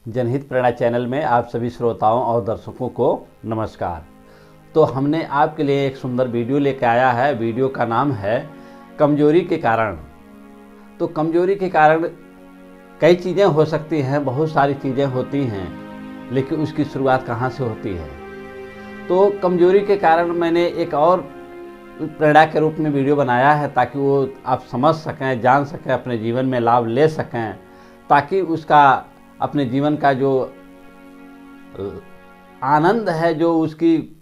जनहित प्रेरणा चैनल में आप सभी श्रोताओं और दर्शकों को नमस्कार। तो हमने आपके लिए एक सुंदर वीडियो लेकर आया है। वीडियो का नाम है कमजोरी के कारण। तो कमजोरी के कारण कई चीज़ें हो सकती हैं, बहुत सारी चीज़ें होती हैं, लेकिन उसकी शुरुआत कहाँ से होती है। तो कमजोरी के कारण मैंने एक और प्रेरणा के रूप में वीडियो बनाया है ताकि वो आप समझ सकें, जान सकें, अपने जीवन में लाभ ले सकें, ताकि उसका अपने जीवन का जो आनंद है, जो उसकी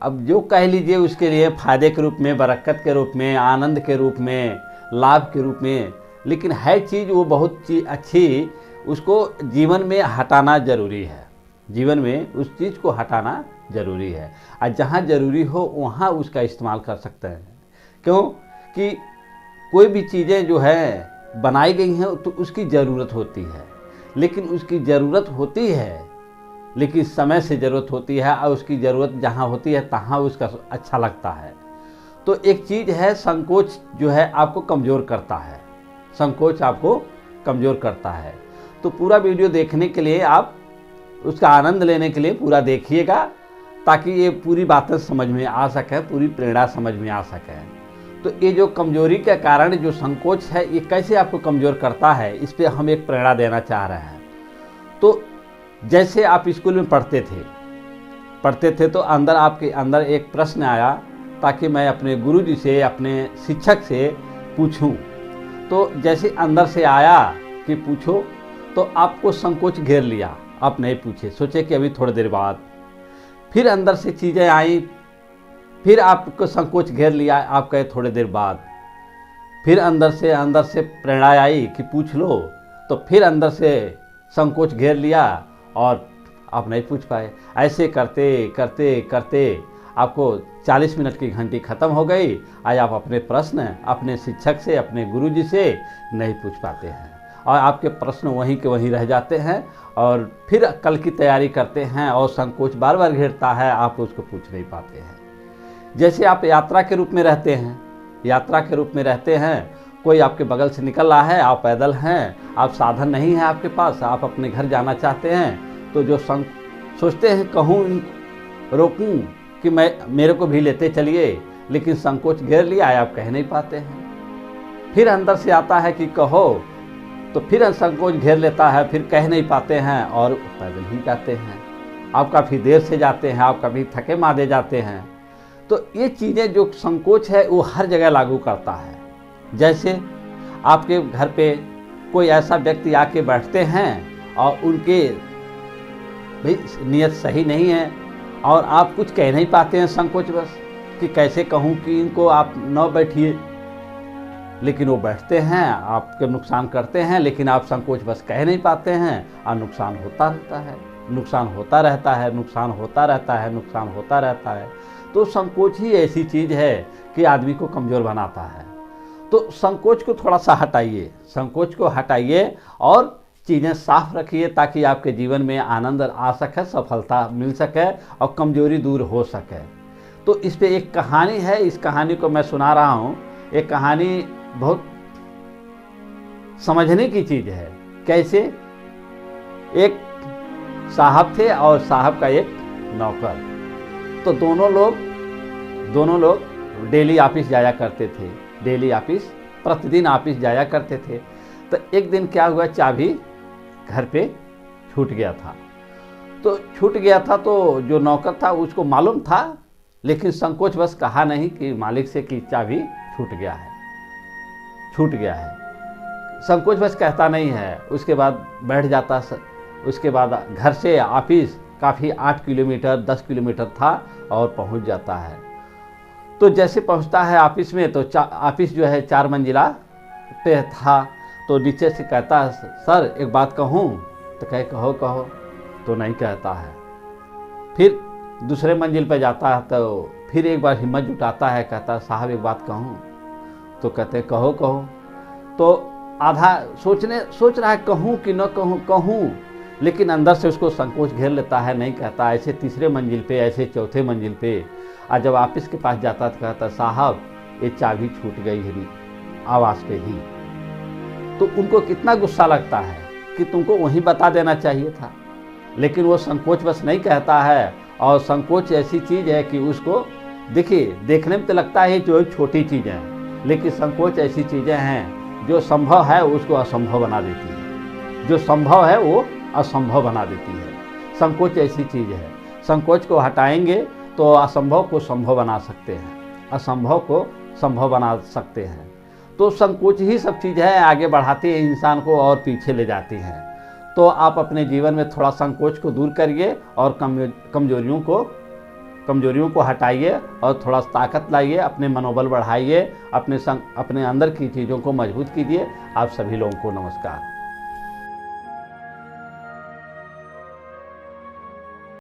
अब जो कह लीजिए उसके लिए फायदे के रूप में, बरकत के रूप में, आनंद के रूप में, लाभ के रूप में, लेकिन है चीज़ वो बहुत अच्छी, उसको जीवन में हटाना ज़रूरी है। जीवन में उस चीज़ को हटाना ज़रूरी है और जहाँ ज़रूरी हो वहाँ उसका इस्तेमाल कर सकते हैं। क्यों कि कोई भी चीज़ें जो है बनाई गई हैं तो उसकी ज़रूरत होती है, लेकिन उसकी ज़रूरत होती है, लेकिन समय से ज़रूरत होती है और उसकी ज़रूरत जहाँ होती है तहाँ उसका अच्छा लगता है। तो एक चीज़ है संकोच, जो है आपको कमज़ोर करता है। संकोच आपको कमज़ोर करता है। तो पूरा वीडियो देखने के लिए, आप उसका आनंद लेने के लिए पूरा देखिएगा, ताकि ये पूरी बातें समझ में आ सकें, पूरी प्रेरणा समझ में आ सके। तो ये जो कमजोरी के कारण जो संकोच है, ये कैसे आपको कमज़ोर करता है, इस पे हम एक प्रेरणा देना चाह रहे हैं। तो जैसे आप स्कूल में पढ़ते थे तो आपके अंदर एक प्रश्न आया, ताकि मैं अपने गुरुजी से, अपने शिक्षक से पूछूं। तो जैसे अंदर से आया कि पूछो, तो आपको संकोच घेर लिया, आप नहीं पूछे, सोचे कि अभी थोड़ी देर बाद। फिर अंदर से चीज़ें आई, फिर आपको संकोच घेर लिया, आप कहे थोड़ी देर बाद। फिर अंदर से प्रेरणा आई कि पूछ लो, तो फिर अंदर से संकोच घेर लिया और आप नहीं पूछ पाए। ऐसे करते करते करते आपको 40 मिनट की घंटी ख़त्म हो गई। आज आप अपने प्रश्न अपने शिक्षक से, अपने गुरुजी से नहीं पूछ पाते हैं और आपके प्रश्न वहीं के वहीं रह जाते हैं और फिर कल की तैयारी करते हैं और संकोच बार बार घेरता है, आप उसको पूछ नहीं पाते हैं। जैसे आप यात्रा के रूप में रहते हैं, कोई आपके बगल से निकल रहा है, आप पैदल हैं, आप साधन नहीं है आपके पास, आप अपने घर जाना चाहते हैं, तो जो सोचते हैं कहूँ रोकूं कि मेरे को भी लेते चलिए, लेकिन संकोच घेर लिया है, आप कह नहीं पाते हैं। फिर अंदर से आता है कि कहो, तो फिर संकोच घेर लेता है, फिर कह नहीं पाते हैं और पैदल ही जाते हैं। आप काफ़ी देर से जाते हैं, आप कभी थके मादे जाते हैं। तो ये चीज़ें जो संकोच है वो हर जगह लागू करता है। जैसे आपके घर पे कोई ऐसा व्यक्ति आके बैठते हैं और उनके भाई नीयत सही नहीं है और आप कुछ कह नहीं पाते हैं संकोच बस, कि कैसे कहूँ कि इनको आप न बैठिए, लेकिन वो बैठते हैं, आपके नुकसान करते हैं, लेकिन आप संकोच बस कह नहीं पाते हैं और नुकसान होता रहता है। तो संकोच ही ऐसी चीज़ है कि आदमी को कमज़ोर बनाता है। तो संकोच को थोड़ा सा हटाइए, और चीज़ें साफ रखिए, ताकि आपके जीवन में आनंद आ सके, सफलता मिल सके और कमज़ोरी दूर हो सके। तो इस पे एक कहानी है, इस कहानी को मैं सुना रहा हूँ। एक कहानी बहुत समझने की चीज़ है। कैसे एक साहब थे और साहब का एक नौकर। तो दोनों लोग डेली ऑफिस जाया करते थे, प्रतिदिन ऑफिस जाया करते थे। तो एक दिन क्या हुआ, चाबी घर पे छूट गया था। तो जो नौकर था उसको मालूम था, लेकिन संकोच बस कहा नहीं कि मालिक से कि चाबी छूट गया है। संकोच बस कहता नहीं है। उसके बाद बैठ जाता। उसके बाद घर से ऑफिस काफ़ी 8 किलोमीटर 10 किलोमीटर था और पहुंच जाता है। तो जैसे पहुंचता है ऑफिस में, तो ऑफिस जो है 4 मंजिला पे था। तो नीचे से कहता है, सर एक बात कहूँ? तो कहे कहो। तो नहीं कहता है। फिर दूसरे मंजिल पे जाता है, तो फिर एक बार हिम्मत जुटाता है, कहता है साहब एक बात कहूँ? तो कहते कहो। तो आधा सोच रहा है कहूँ कि न कहूँ, लेकिन अंदर से उसको संकोच घेर लेता है, नहीं कहता। ऐसे तीसरे मंजिल पे, ऐसे चौथे मंजिल पे, और जब ऑफिस के पास जाता तो कहता साहब ये चाबी छूट गई है आवाज़ पे ही। तो उनको कितना गुस्सा लगता है कि तुमको वहीं बता देना चाहिए था, लेकिन वो संकोच बस नहीं कहता है। और संकोच ऐसी चीज़ है कि उसको देखिए, देखने में तो लगता है जो छोटी चीज़ें हैं, लेकिन संकोच ऐसी चीज़ें हैं जो संभव है उसको असंभव बना देती है, जो संभव है वो असंभव बना देती है। संकोच ऐसी चीज़ है, संकोच को हटाएंगे तो असंभव को संभव बना सकते हैं, असंभव को संभव बना सकते हैं। तो संकोच ही सब चीज़ है, आगे बढ़ाती है इंसान को और पीछे ले जाती हैं। तो आप अपने जीवन में थोड़ा संकोच को दूर करिए और कमजोरियों को हटाइए और थोड़ा ताकत लाइए, अपने मनोबल बढ़ाइए, अपने अंदर की चीज़ों को मजबूत कीजिए। आप सभी लोगों को नमस्कार।